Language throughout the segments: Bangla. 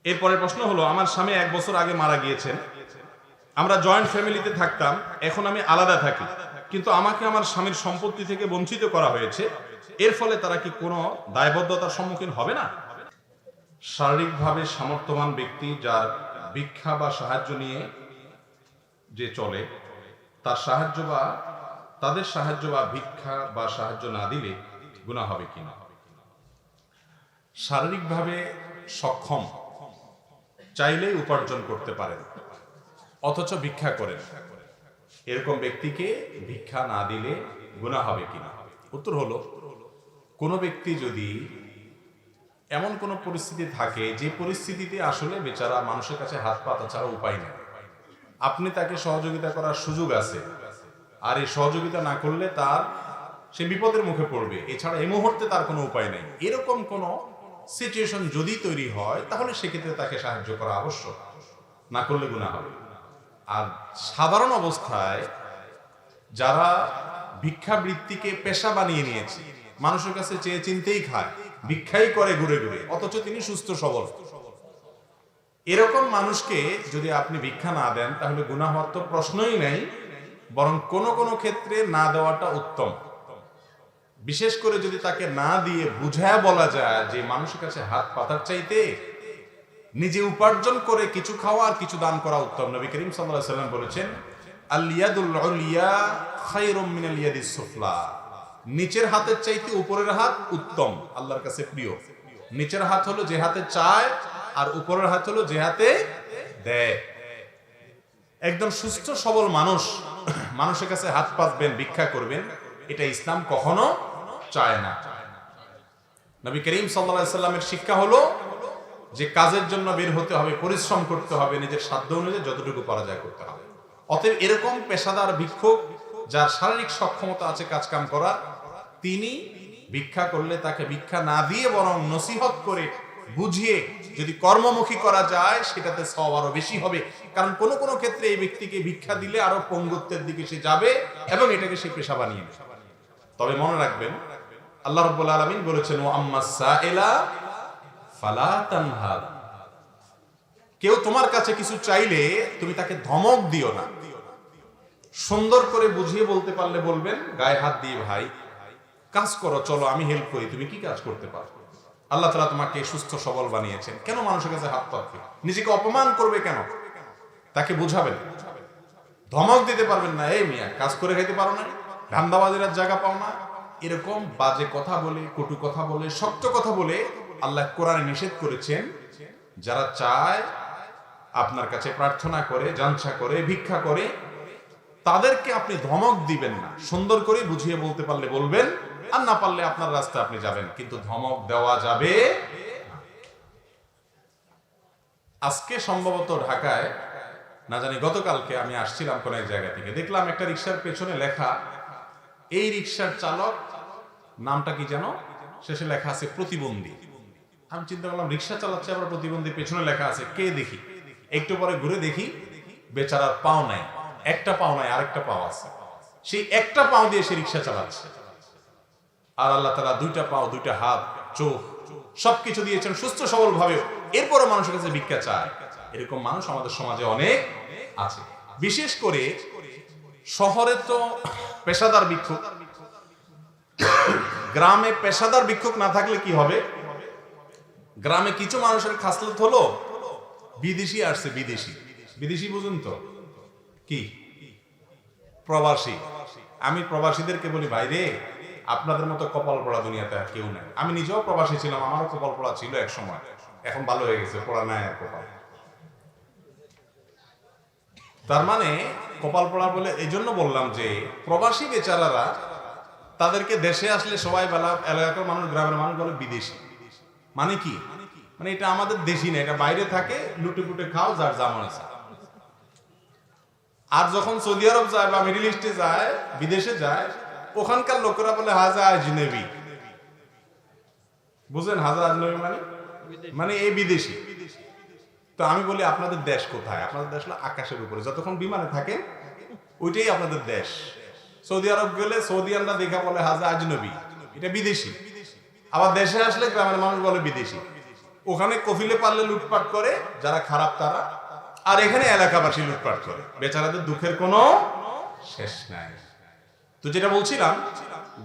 এরপরের প্রশ্ন হলো, আমার স্বামী 1 বছর আগে মারা গিয়েছেন। আমরা জয়েন্ট ফ্যামিলিতে থাকতাম, এখন আমি আলাদা থাকি, কিন্তু আমাকে আমার স্বামীর সম্পত্তি থেকে বঞ্চিত করা হয়েছে। এর ফলে তারা কি কোনো দায়বদ্ধতার সম্মুখীন হবে না? শারীরিকভাবে সামর্থ্যবান ব্যক্তি যার ভিক্ষা বা সাহায্য নিয়ে যে চলে, তার সাহায্য বা তাদের সাহায্য বা ভিক্ষা বা সাহায্য না দিলে গুনাহ হবে কিনা? শারীরিকভাবে সক্ষম, চাইলেই উপার্জন করতে পারেন, অথচ ভিক্ষা করেন, এরকম ব্যক্তিকে ভিক্ষা না দিলে গুনাহ হবে কিনা? উত্তর হলো, কোনো ব্যক্তি যদি এমন কোনো পরিস্থিতি থাকে যে পরিস্থিতিতে আসলে বেচারা মানুষের কাছে হাত পাতা ছাড়া উপায় নেই, আপনি তাকে সহযোগিতা করার সুযোগ আছে, আর এই সহযোগিতা না করলে তার সে বিপদের মুখে পড়বে, এছাড়া এই মুহূর্তে তার কোনো উপায় নেই, এরকম কোনো সিচুয়েশন যদি তৈরি হয়, তাহলে সেক্ষেত্রে তাকে সাহায্য করা আবশ্যক, না করলে গুনাহ হবে। আর সাধারণ অবস্থায় যারা ভিক্ষাবৃত্তিকে পেশা বানিয়ে নিয়েছে, মানুষের কাছে চেয়ে চিনতেই খায়, ভিক্ষাই করে ঘুরে ঘুরে, অথচ তিনি সুস্থ সবল, এরকম মানুষকে যদি আপনি ভিক্ষা না দেন, তাহলে গুনাহ হওয়ার তো প্রশ্নই নেই, বরং কোন কোন ক্ষেত্রে না দেওয়াটা উত্তম। বিশেষ করে যদি তাকে না দিয়ে বুঝায় বলা যায় যে মানুষের কাছে হাত পাতার চাইতে নিজে উপার্জন করে কিছু খাওয়া আর কিছু দান করা উত্তম। নবী করিম সাল্লাল্লাহু আলাইহি ওয়াসাল্লাম বলেছেন, আল ইয়াদুল উলিয়া খায়রুম মিনাল ইয়াদিস সুফলা, নিচের হাতের চাইতে উপরের হাত উত্তম, আল্লাহর কাছে প্রিয়। নিচের হাত হলো যে হাতে চায়, আর উপরের হাত হলো যে হাতে দেয়। একদম সুস্থ সবল মানুষ মানুষের কাছে হাত পাতবেন, ভিক্ষা করবেন, এটা ইসলাম কখনো চায় না। নবী করিম সাল্লাল্লাহু আলাইহি ওয়াসাল্লামের শিক্ষা হলো যে কাজের জন্য বের হতে হবে, পরিশ্রম করতে হবে, নিজের সাধ্য অনুযায়ী যতটুকু পারা যায় করতে হবে। অতএব এরকম পেশাদার ভিক্ষুক যার শারীরিক সক্ষমতা আছে কাজ কাম করার, তিনি ভিক্ষা করলে তাকে ভিক্ষা না দিয়ে বরং নসিহত করে বুঝিয়ে যদি কর্মমুখী করা যায়, সেটাতে সওয়াব আরো বেশি হবে। কারণ কোন কোন ক্ষেত্রে এই ব্যক্তিকে ভিক্ষা দিলে আরো পঙ্গুত্বের দিকে সে যাবে এবং এটাকে সে পেশা বানিয়ে নেবে। তবে মনে রাখবেন, আল্লাহ রাব্বুল আলামিন বলেছেন, ওয়া আম্মাস সাইলা ফালা তানহার, কেউ তোমার কাছে কিছু চাইলে তুমি তাকে ধমক দিও না, সুন্দর করে বুঝিয়ে বলতে পারলে বলবেন, গায়ে হাত দিয়ে, ভাই কাজ করো, চলো আমি হেল্প করি, তুমি কি কাজ করতে পারো? আল্লাহ তাআলা তোমাকে সুস্থ সবল বানিয়েছেন, কেন মানুষের কাছে হাত পাতবে? নিজেকে অপমান করবে কেন? তাকে বুঝাবেন, ধমক দিতে পারবেন না, এই মিয়া কাজ করে খাইতে পারো না, ধান্দাবাজির জায়গা পাও না, এরকম বাজে কথা বলে, কটু কথা বলে, শক্ত কথা বলে আল্লাহ কোরআনে নিষেধ করেছেন। যারা চায়, আপনার কাছে প্রার্থনা করে, জানসা করে, ভিক্ষা করে, তাদেরকে আপনি ধমক দিবেন না, সুন্দর করে বুঝিয়ে বলতে পারলে বলবেন, আর না পারলে আপনার রাস্তায় আপনি যাবেন, কিন্তু ধমক দেওয়া যাবে। আজকে সম্ভবত ঢাকায়, না জানি গতকালকে আমি আসছিলাম কোন এক জায়গা থেকে, দেখলাম একটা রিকশার পেছনে লেখা, এই রিকশার চালক নামটা কি যেন, শেষে লেখা আছে প্রতিবন্ধী। আমি চিন্তা করলাম, রিকশা চালাচ্ছে আবার প্রতিবন্ধী, পেছনে লেখা আছে, কে দেখি, একটু পরে ঘুরে দেখি বেচারার পাও নাই, একটা পাও নাই, আরেকটা পাও আছে, সেই একটা পাও দিয়ে সে রিকশা চালাচ্ছে। আর আল্লাহ তাআলা দুইটা পাও, দুইটা হাত, চোখ সবকিছু দিয়েছেন সুস্থ সবল ভাবে, এরপরও মানুষের কাছে ভিক্ষা চায়। এরকম মানুষ আমাদের সমাজে অনেক আছে। বিশেষ করে শহরে তো পেশাদার ভিক্ষুক, গ্রামে পেশাদার ভিক্ষুক না থাকলে কি হবে? গ্রামে কিছু মানুষের খাসলত হলো বিদেশি আসছে, বিদেশি, বিদেশি বুঝুন তো কি, প্রবাসী। আমি প্রবাসীদেরকে বলি, ভাই রে, আপনাদের মতো কপাল পড়া দুনিয়াতে আর কেউ নাই। আমি নিজেও প্রবাসী ছিলাম, আমারও কপাল পড়া ছিল এক সময়, এখন ভালো হয়ে গেছে, পড়া নাই আর কপাল। তার মানে কপাল পড়া বলে এই জন্য বললাম যে প্রবাসী বেচারারা, তাদেরকে দেশে আসলে সবাই বেলা, এলাকার মানুষ, গ্রামের মানুষ বলে বিদেশি। মানে কি? মানে এটা আমাদের দেশি না, এটা বাইরে থাকে, লুটে পুটে খাও, যার যেমন আছে। আর যখন সৌদি আরব যায় বা মিডল ইস্টে যায়, বিদেশে যায়, ওখানকার লোকেরা বলে হাজা আজনবী। বুঝলেন হাজা আজনবী মানে? মানে এই বিদেশি। তো আমি বলি, আপনাদের দেশ কোথায়? আপনাদের দেশ হলো আকাশের উপরে, যতক্ষণ বিমানে থাকে ওইটাই আপনাদের দেশ। সৌদি আরব গেলে সৌদিয়ানরা দেখা বলে হাজা আজনবী, এটা বিদেশি। আবার দেশে আসলে গ্রামের মানুষ বলে বিদেশি। ওখানে কফিলে পারলে লুটপাট করে যারা খারাপ তারা, আর এখানে এলাকাবাসী লুটপাট করে, বেচারাদের দুঃখের কোনো শেষ নাই। তো যেটা বলছিলাম,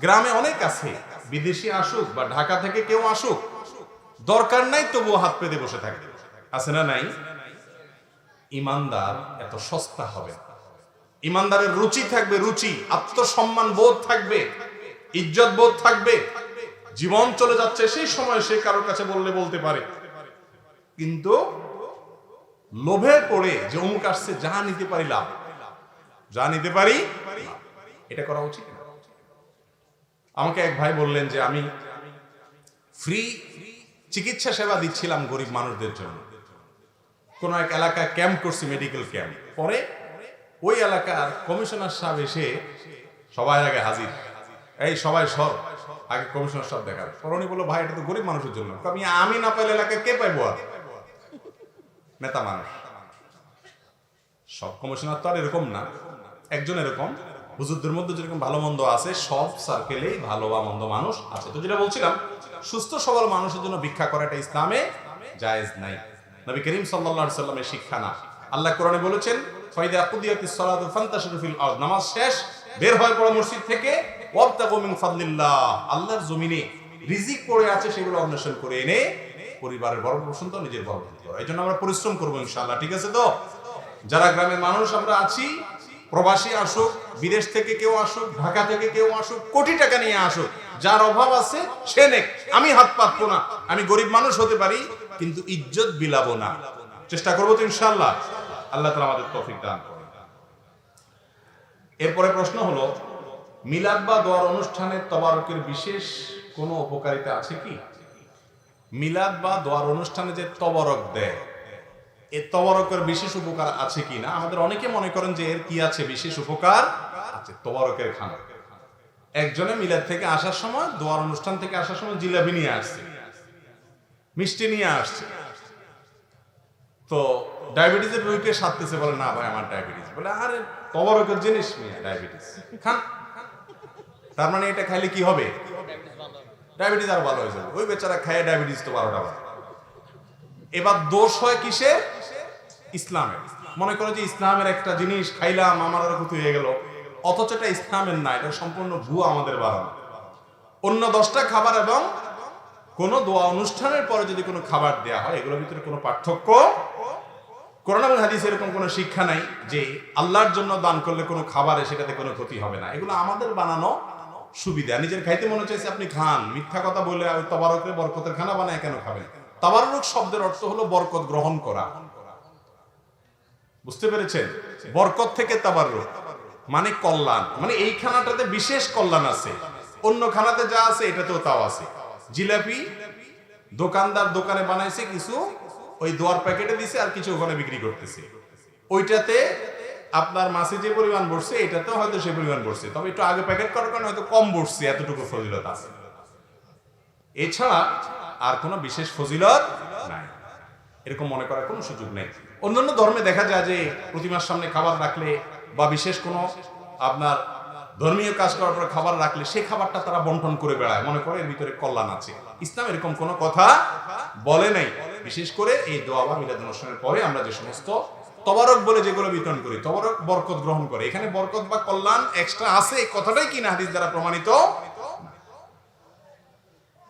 গ্রামে অনেক আছে, বিদেশি আসুক বা ঢাকা থেকে কেউ আসুক, দরকার নাই তবুও হাত পেতে বসে থাকে, আছে না নাই? ইমানদার এত সস্তা হবে না। ইমানদারের রুচি থাকবে, রুচি, আত্মসম্মান বোধ থাকবে, ইজ্জত বোধ থাকবে। জীবন চলে যাচ্ছে সেই সময় সে কারোর কাছে বললে বলতে পারে, কিন্তু লোভে পড়ে যে অমুক আসছে, যা নিতে পারি লাভ, যা নিতে পারি, এটা করা উচিত না। আমাকে এক ভাই বললেন যে আমি ফ্রি চিকিৎসা সেবা দিচ্ছিলাম গরিব মানুষদের জন্য, কোন এক এলাকায় ক্যাম্প করছি, মেডিকেল ক্যাম্প। পরে ওই এলাকার কমিশনার সাহেব এসে সবাই আগে হাজির, এই সবাই সব আগে কমিশনার সাহেব দেখার পর উনি বললো, ভাই এটা তো গরিব মানুষের জন্য। আমি না পাইলে এলাকায় কে পাইবো? আর নেতা মানুষ। সব কমিশনার তো আর এরকম না, একজন এরকম। হুজুরদের মধ্যে যেরকম ভালো মন্দ আছে, সব সার্কেলেই ভালো বা মন্দ মানুষ আছে। তো যেটা বলছিলাম, সুস্থ সবল মানুষের জন্য ভিক্ষা করাটা ইসলামে জায়েজ নাই, নবী করিম সাল্লাল্লাহু আলাইহি সাল্লামের শিক্ষা না। আল্লাহ কোরআনে বলেছেন, ফাইদা কুদিয়াতিস সালাতু ফান্তাশিরু ফিল আরদ, নামাজ শেষ, বের হয়ে পড়ো মসজিদ থেকে, ওয়াবতাগু মিন ফাদলিল্লাহ, আল্লাহর জমিনে রিজিক পড়ে আছে সেগুলো অন্বেষণ করে এনে পরিবারের বড় পোষণ তো নিজের বড় পোষণ করো। এই জন্য আমরা পরিশ্রম করবো ইনশাআল্লাহ, ঠিক আছে? তো যারা গ্রামের মানুষ আমরা আছি, প্রবাসী আসুক, বিদেশ থেকে কেউ আসুক, ঢাকা থেকে কেউ আসুক, কোটি টাকা নিয়ে আসুক, যার অভাব আছে সে নেক, আমি হাত পাতবো না। আমি গরিব মানুষ হতে পারি কিন্তু ইজ্জত বিলাবো না, চেষ্টা করবো তো ইনশাআল্লাহ। আল্লাহ তাআলা আমাদের তৌফিক দান করুন। এরপরে প্রশ্ন হলো, মিলাদ বা দোয়ার অনুষ্ঠানের তবারকের বিশেষ কোনো উপকারিতা আছে কি? মিলাদ বা দোয়ার অনুষ্ঠানে যে তবারক দেয়, এই তবারকের বিশেষ উপকার আছে কি না? আমাদের অনেকে মনে করেন যে এর কি আছে, বিশেষ উপকার আছে। তবারকের খানা, একজনে মিলাদ থেকে আসার সময়, দোয়ার অনুষ্ঠান থেকে আসার সময় জিলাপি নিয়ে আসছে, মিষ্টি নিয়ে আসছে। তো ডায়াবেটিসের রোগীকে সারতেছে, বলে না ভাই আমার ডায়াবেটিস। বলে আরে তবারকের জিনিস নিয়ে ডায়াবেটিস খান, তার মানে এটা খাইলে কি হবে? ডায়াবেটিস আরো ভালো হয়ে যাবে। ওই বেচারা খায় ডায়াবেটিস তো 12টা বার। এবার দোষ হয় কিসে? ইসলামের। মনে করো যে ইসলামের একটা জিনিস খাইলাম, আমার আরো ক্ষতি হয়ে গেল, অথচ এটা ইসলামের না, এটা সম্পূর্ণ ভুয়া, আমাদের বানানো। অন্য 10টা খাবার এবং কোন দোয়া অনুষ্ঠানের পরে যদি কোনো খাবার দেয়া হয়, এগুলোর ভিতরে কোনো পার্থক্য, কোরআন এবং হাদিসে এরকম কোনো শিক্ষা নাই যে আল্লাহর জন্য দান করলে কোনো খাবারে সেটাতে কোনো ক্ষতি হবে না। এগুলো আমাদের বানানো সুবিধা। নিজের খাইতে মনে চাইছে আপনি খান, মিথ্যা কথা বলে ওই তবারকের বরকতের খানা বানায় কেন খাবেন? তাবাররুক শব্দের অর্থ হলো বরকত গ্রহণ করা, বুঝতে পেরেছেন? বরকত থেকে তাবাররুক মানে কল্যাণ, মানে এই খানাটাতে বিশেষ কল্যাণ আছে, অন্য খানাতে যা আছে এটাতেও তাও আছে। জিলাপি দোকানদার দোকানে বানাইছে কিছু, ওই দোয়ার প্যাকেটে দিছে, আর কিছু ওখানে বিক্রি করতেছে। ওইটাতে আপনার মাছে যে পরিমাণ বসছে, এটাতেও হয়তো সেই পরিমাণ বসছে, তবে একটু আগে প্যাকেট করার কারণে হয়তো কম বসছে, এতটুকু ফজিলত আছে। এছাড়া আর কোনো বিশেষ ফজিলত নাই, এরকম মনে করার কোনো সুযোগ নেই। অন্যান্য ধর্মে দেখা যায় যে প্রতিমার সামনে খাবার রাখলে বা বিশেষ কোনো আপনার ধর্মীয় কাজ করার পর খাবার রাখলে সেই খাবারটা তারা বন্টন করে বেড়ায়, মনে করে এর ভিতরে কল্যাণ আছে। ইসলাম এরকম কোনো কথা বলে নাই। বিশেষ করে এই দোয়া বা মিলাদ অনুষ্ঠানের পরে আমরা যে সমস্ত তবারক বলে যেগুলো বিতরণ করি, তবারক বরকত গ্রহণ করে, এখানে বরকত বা কল্যাণ এক্সট্রা আছে, এই কথাটাই কিনা হাদিস দ্বারা প্রমাণিত।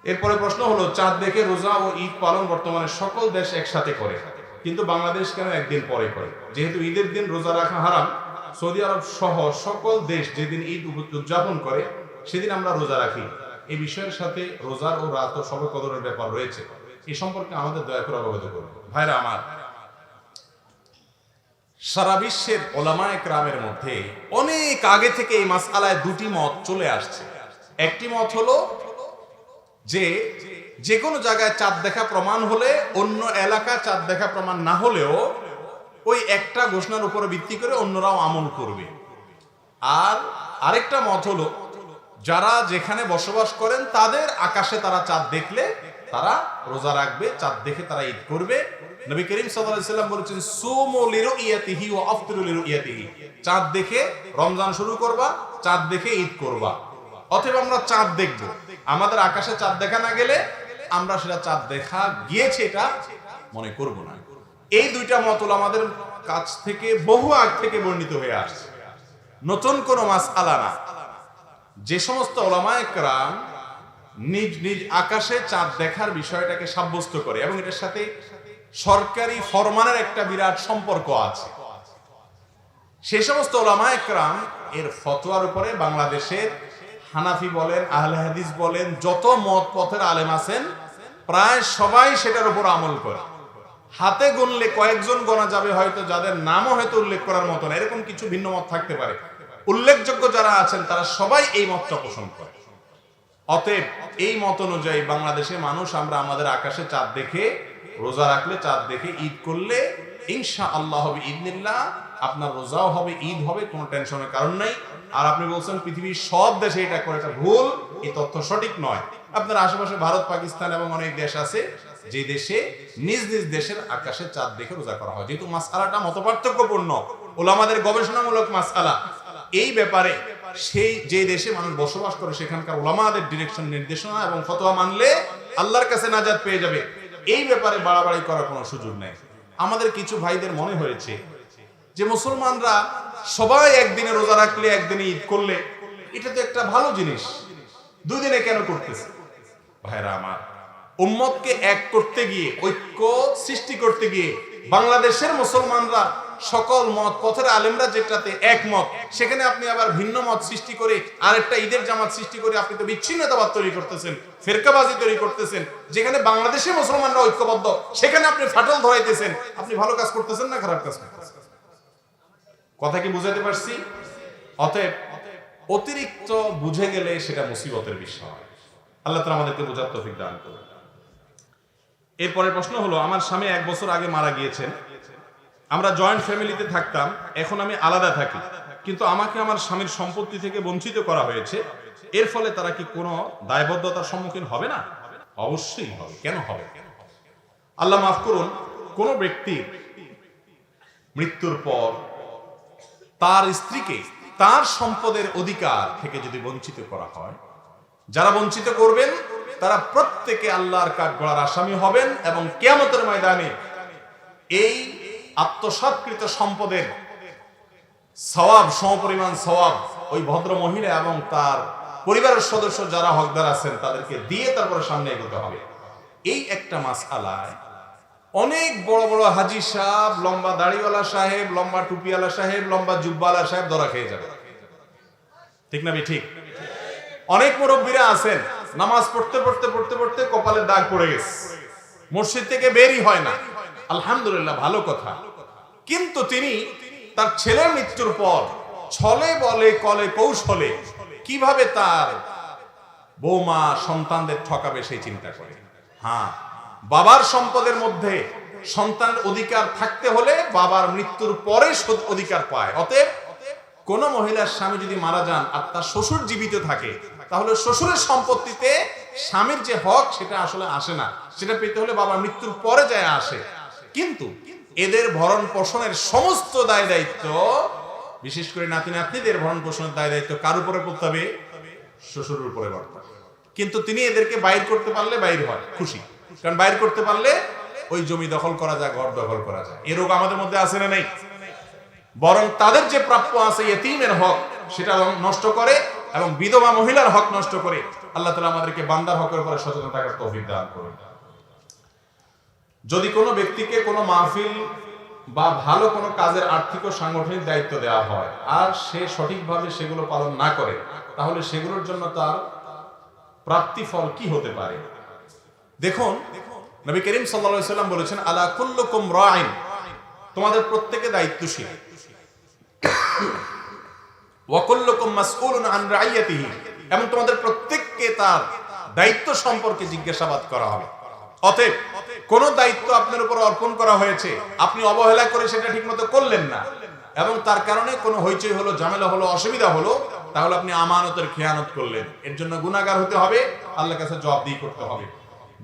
এরপরে প্রশ্ন হলো, চাঁদ দেখে রোজা ও ঈদ পালন বর্তমানে সকল দেশ একসাথে করে, কিন্তু বাংলাদেশ কেন একদিন পরে করে? যেহেতু ঈদের দিন রোজা রাখা হারাম, সৌদি আরব সহ সকল দেশ যেদিন ঈদ উদযাপন করে সেদিন আমরা রোজা রাখি। এই বিষয়ের সাথে রোজার ও রাত ও শবে কদরের ব্যাপার রয়েছে, এই সম্পর্কে আমাদের দয়া করে অবগত করুন। ভাইরা আমার, সারা বিশ্বের ওলামায়ে কেরামের মধ্যে অনেক আগে থেকে এই মাসআলায় দুটি মত চলে আসছে। একটি মত হলো যে যে কোনো জায়গায় চাঁদ দেখা প্রমাণ হলে, অন্য এলাকা চাঁদ দেখা প্রমাণ না হলেও ওই একটা ঘোষণার উপরে ভিত্তি করে অন্যরাও আমল করবে। আর আরেকটা মত হলো, যারা যেখানে বসবাস করেন তাদের আকাশে তারা চাঁদ দেখলে তারা রোজা রাখবে, চাঁদ দেখে তারা ঈদ করবে। নবী করিম সাল্লাল্লাহু আলাইহি সাল্লাম বলেছেন, সুমু লিরুইয়াতিহি ওয়া আফতিরু লিরুইয়াতিহি, চাঁদ দেখে রমজান শুরু করবা, চাঁদ দেখে ঈদ করবা। অতএব আমরা চাঁদ দেখব, আমাদের আকাশে চাঁদ দেখা না গেলে আমরা সেটা চাঁদ দেখা গিয়েছে এটা মনে করব না। এই দুইটা মত আমাদের কাছ থেকে বহু আগ থেকে বর্ণিত হয়ে আসছে, নতুন কোন মাসআলা না। যে সমস্ত উলামায়ে কেরাম নিজ নিজ আকাশে চাঁদ দেখার বিষয়টাকে সাব্যস্ত করে এবং এটার সাথে সরকারি ফরমানের একটা বিরাট সম্পর্ক আছে, সেই সমস্ত উলামায়ে কেরাম এর ফতোয়ার উপরে বাংলাদেশের হানাফি বলেন, আহলে হাদিস বলেন, যত মত পথের আলেম আছেন প্রায় সবাই সেটার উপর আমল করে। হাতে গুনলে কয়েকজন গোনা যাবে হয়তো, যাদের নামও হয়তো উল্লেখ করার মতো না, এরকম কিছু ভিন্ন মত থাকতে পারে। উল্লেখযোগ্য যারা আছেন তারা সবাই এই মতটা পোষণ করে। অতএব এই মত অনুযায়ী বাংলাদেশে মানুষ আমরা আমাদের আকাশে চাঁদ দেখে, রোজা রাখলে, চাঁদ দেখে ঈদ করলে ইনশাআল্লাহ হবে ইদনিল্লাহ, আপনার রোজাও হবে, ঈদ হবে, কোনো টেনশনের কারণ নাই। আর আপনি বলছেন পৃথিবীর সব দেশে এটা করে, এটা ভুল, এই তথ্য সঠিক নয়। আপনার আশেপাশে ভারত, পাকিস্তান এবং অনেক দেশ আছে যে দেশে নিজ নিজ দেশের আকাশে চাঁদ দেখে রোজা করা হয়। যেহেতু মাসআলাটা মতপার্থক্যপূর্ণ, ওলামাদের গবেষণামূলক মাসআলা, এই ব্যাপারে সেই যে দেশে মানুষ বসবাস করে সেখানকার ওলামাদের ডিরেকশন, নির্দেশনা এবং ফতোয়া মানলে আল্লাহর কাছে নাজাত পেয়ে যাবে। এই ব্যাপারে বাড়াবাড়ি করার কোনো সুযোগ নেই। আমাদের কিছু ভাইদের মনে হয়েছে যে মুসলমানরা সবাই একদিনে রোজা রাখলে, একদিনে ঈদ করলে এটা তো একটা ভালো জিনিস, দুই দিনে কেন করতেছে? ভাইরা আমার, উম্মতকে এক করতে গিয়ে, ঐক্য সৃষ্টি করতে গিয়ে বাংলাদেশের মুসলমানরা সকল মত পথের আলেমরা যেটাতে একমত, সেখানে আপনি আবার ভিন্ন মত সৃষ্টি করে আরেকটা ঈদের জামাত সৃষ্টি করে আপনি তো বিচ্ছিন্নতাবাদ তৈরি করতেছেন, ফেরকাবাজি তৈরি করতেছেন। যেখানে বাংলাদেশের মুসলমানরা ঐক্যবদ্ধ সেখানে আপনি ফাটল ধরাইতেছেন। আপনি ভালো কাজ করতেছেন না খারাপ কাজ করতেছেন? কথা কি বুঝাতে পারছি? অতএব অতিরিক্ত বুঝে গেলে সেটা মুসিবতের বিষয়। আল্লাহ তাআলা আমাদেরকে বোঝার তৌফিক দান করুন। এরপরের প্রশ্ন হলো, আমার স্বামী 1 বছর আগে মারা গিয়েছেন। আমরা জয়েন্ট ফ্যামিলিতে থাকতাম, এখন আমি আলাদা থাকি, কিন্তু আমাকে আমার স্বামীর সম্পত্তি থেকে বঞ্চিত করা হয়েছে। এর ফলে তারা কি কোনো দায়বদ্ধতার সম্মুখীন হবে না? অবশ্যই হবে। কেন হবে? আল্লাহ মাফ করুন, কোন ব্যক্তির মৃত্যুর পর তার স্ত্রীকে তার সম্পদের অধিকার থেকে যদি বঞ্চিত করা হয়, যারা বঞ্চিত করবেন তারা প্রত্যেকে আল্লাহর কাঠগড়ার আসামি হবেন এবং কিয়ামতের ময়দানে এই আত্মসাৎকৃত সম্পদের সওয়াব, সমপরিমাণ সওয়াব ওই ভদ্র মহিলা এবং তার পরিবারের সদস্য যারা হকদার আছেন তাদেরকে দিয়ে তারপরে সামনে এগোতে হবে। এই একটা মাসআলায় অনেক বড় বড় হাজী সাহেব, লম্বা দাড়িওয়ালা সাহেব, লম্বা টুপিওয়ালা সাহেব, লম্বা জুব্বাওয়ালা সাহেব ধরা খেয়ে যাবে। ঠিক না ঠিক? অনেক মুরব্বীরা আছেন নামাজ পড়তে পড়তে পড়তে পড়তে কপালে দাগ পড়ে গেছে, মসজিদ থেকে বেরই হয় না। আলহামদুলিল্লাহ, ভালো কথা। কিন্তু তিনি তার ছেলের মৃত্যুর পর ছলে বলে কলে কৌশলে কিভাবে তার বৌমা সন্তানদের ঠকাবে সেই চিন্তা করে। হ্যাঁ, বাবার সম্পদের মধ্যে সন্তানের অধিকার থাকতে হলে বাবার মৃত্যুর পরে অধিকার পায়। অতএব কোন মহিলার স্বামী যদি মারা যান আর তার শ্বশুর জীবিত থাকে, তাহলে শ্বশুরের সম্পত্তিতে স্বামীর যে হক সেটা আসলে আসে না, সেটা পেতে হলে বাবার মৃত্যুর পরে যায় আসে। কিন্তু এদের ভরণ পোষণের সমস্ত দায় দায়িত্ব, বিশেষ করে নাতি নাতনিদের ভরণ পোষণের দায় দায়িত্ব কার উপরে পড়তে হবে? শ্বশুরের উপরে পড়তে হবে। কিন্তু তিনি এদেরকে বাইর করতে পারলে বাইর হয়, খুশি। কারণ বাইর করতে পারলে ওই জমি দখল করা যায়, ঘর দখল করা যায়। এই রোগ আমাদের মধ্যে আছে না নেই? বরং তাদের যে প্রাপ্য আছে ইয়েতীমের হক সেটা নষ্ট করে এবং বিধবা মহিলার হক নষ্ট করে। আল্লাহ তাআলা আমাদেরকে বান্দার হকের উপরে সচেতন থাকার তৌফিক দান করুন। যদি কোনো ব্যক্তিকে কোনো মাহফিল বা ভালো কোনো কাজের আর্থিক ও সাংগঠনিক দায়িত্ব দেওয়া হয় আর সে সঠিকভাবে সেগুলো পালন না করে, তাহলে সেগুলোর জন্য তার প্রাপ্তি ফল কি হতে পারে? দেখুন, নবী করিম সাল্লাল্লাহু আলাইহি ওয়াসাল্লাম বলেছেন, আলা কুল্লুকুম রাইন, তোমাদের প্রত্যেকে দায়িত্বশীল, ওয়া কুল্লুকুম মাসউলুন আন রাইয়াতিহি, এবং তোমাদের প্রত্যেককে তার দায়িত্ব সম্পর্কে জিজ্ঞাসাবাদ করা হবে। অতএব কোন দায়িত্ব আপনার উপর অর্পণ করা হয়েছে, আপনি অবহেলা করে সেটা ঠিকমতো করলেন না এবং তার কারণে কোনো হইচই হলো, ঝামেলা হলো, অসুবিধা হলো, তাহলে আপনি আমানতের খেয়ানত করলেন। এর জন্য গুনাহগার হতে হবে, আল্লাহর কাছে জবাবদিহি করতে হবে।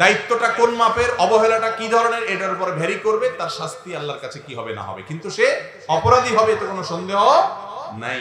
দায়িত্বটা কোন মাপের, অবহেলাটা কি ধরনের, এটার উপর ভ্যারি করবে, তার শাস্তি আল্লাহর কাছে কি হবে না হবে, কিন্তু সে অপরাধী হবে, এতে কোনো সন্দেহ নাই।